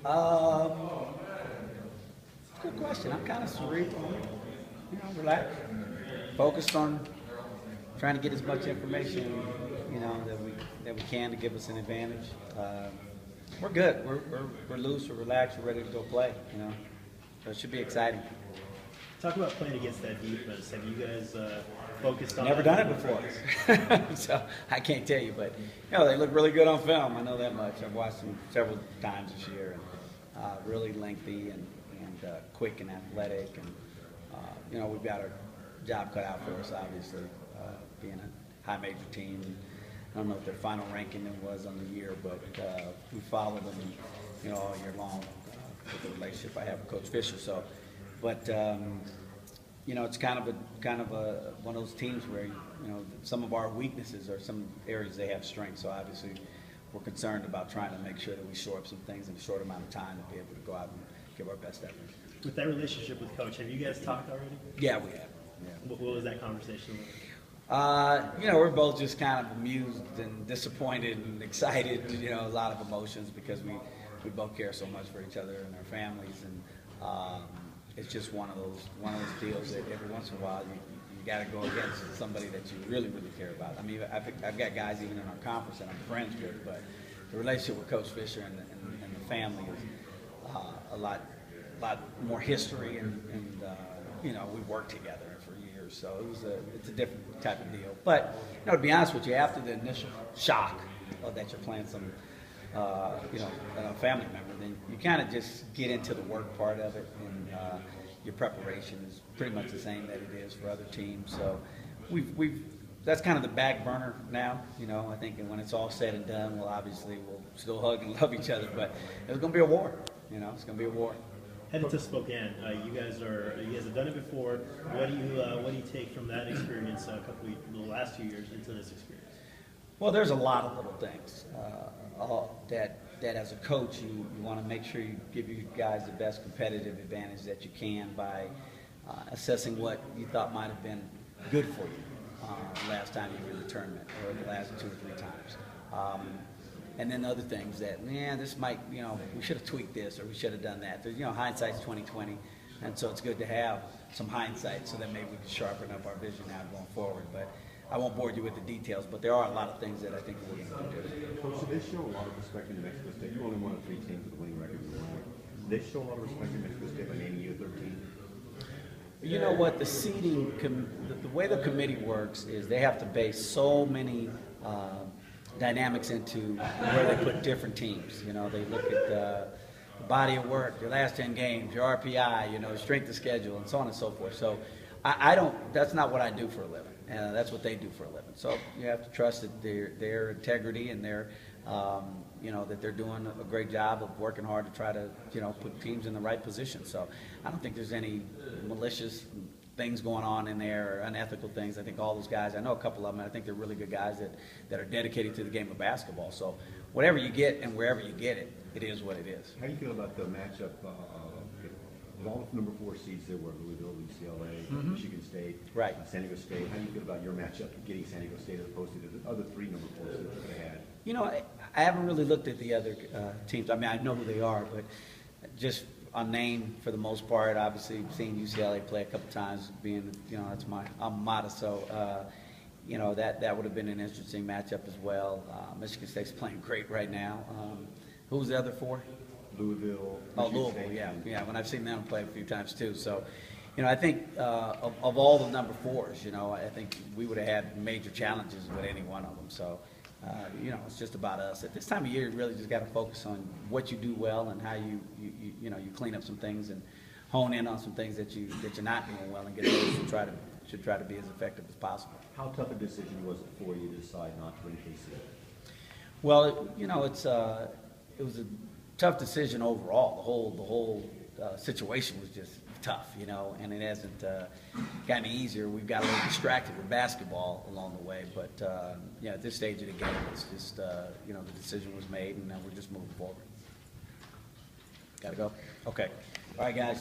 Um, Good question. I'm kind of cerebral, relaxed, focused on trying to get as much information, that we can to give us an advantage. We're good. We're loose. We're relaxed. We're ready to go play. So it should be exciting. Talk about playing against that defense. Have you guys focused on Never that? done it before, so I can't tell you. But they look really good on film. I know that much. I've watched them several times this year, and really lengthy and quick and athletic. And we've got our job cut out for us, obviously, being a high major team. I don't know what their final ranking was on the year, but we followed them, all year long with the relationship I have with Coach Fisher. So, but it's kind of a one of those teams where some of our weaknesses are some areas they have strength. So obviously, we're concerned about trying to make sure that we shore up some things in a short amount of time to be able to go out and give our best effort. With that relationship with Coach, have you guys talked already? Yeah, we have. Yeah. What was that conversation like? We're both just kind of amused and disappointed and excited, a lot of emotions because we both care so much for each other and our families, and it's just one of those deals that every once in a while you got to go against somebody that you really, really care about. I mean, I've got guys even in our conference that I'm friends with, but the relationship with Coach Fisher and the family is a lot more history, and we've worked together for years, so it's a different type of deal. But to be honest with you, after the initial shock that you're playing some a family member, then you kind of just get into the work part of it, and your preparation is pretty much the same that it is for other teams. So that's kind of the back burner now. I think when it's all said and done, we'll still hug and love each other, but it's going to be a war. It's going to be a war. Headed to Spokane, you guys have done it before. What do you take from that experience? The last 2 years into this experience. Well, there's a lot of little things that as a coach you want to make sure you give you guys the best competitive advantage that you can by assessing what you thought might have been good for you last time you were in the tournament or the last 2 or 3 times. And then other things that, this might, we should have tweaked this or we should have done that. There's, hindsight's 20/20, and so it's good to have some hindsight so that maybe we can sharpen up our vision now going forward. But I won't bore you with the details, but there are a lot of things that I think we're going to do. Coach, so they show a lot of respect in New Mexico State. You're only one of 3 teams with a winning record in the league. They show a lot of respect in Mexico State by naming you 13. You know what? The seeding, the way the committee works is they have to base so many dynamics into where they put different teams. They look at the body of work, your last 10 games, your RPI, strength of schedule, and so on and so forth. So I don't. That's not what I do for a living. That's what they do for a living. So you have to trust that their integrity and their that they're doing a great job of working hard to try to put teams in the right position. So I don't think there's any malicious things going on in there or unethical things. I think all those guys, I know a couple of them, and I think they're really good guys that are dedicated to the game of basketball. So whatever you get and wherever you get it, it is what it is. How do you feel about the matchup with all the number 4 seeds there were, Louisville, UCLA, Michigan State, right. San Diego State? How do you feel about your matchup getting San Diego State as opposed to the other 3 number 4 seeds that they had? I haven't really looked at the other teams. I mean, I know who they are, but just on name for the most part. Obviously, seen UCLA play a couple times, being that's my alma mater. So that would have been an interesting matchup as well. Michigan State's playing great right now. Who's the other 4? Louisville. Louisville. State. Yeah. When I've seen them play a few times too. So, I think of all the number 4s, I think we would have had major challenges with any one of them. So. It's just about us. At this time of year, you really just got to focus on what you do well and how you clean up some things and hone in on some things that you're not doing well and get those to try to be as effective as possible. How tough a decision was it for you to decide not to win KC? Well, it was a tough decision overall. The whole situation was just tough, and it hasn't gotten easier. We've got a little distracted with basketball along the way, but at this stage of the game, it's just the decision was made, and we're just moving forward. Got to go. Okay. All right, guys.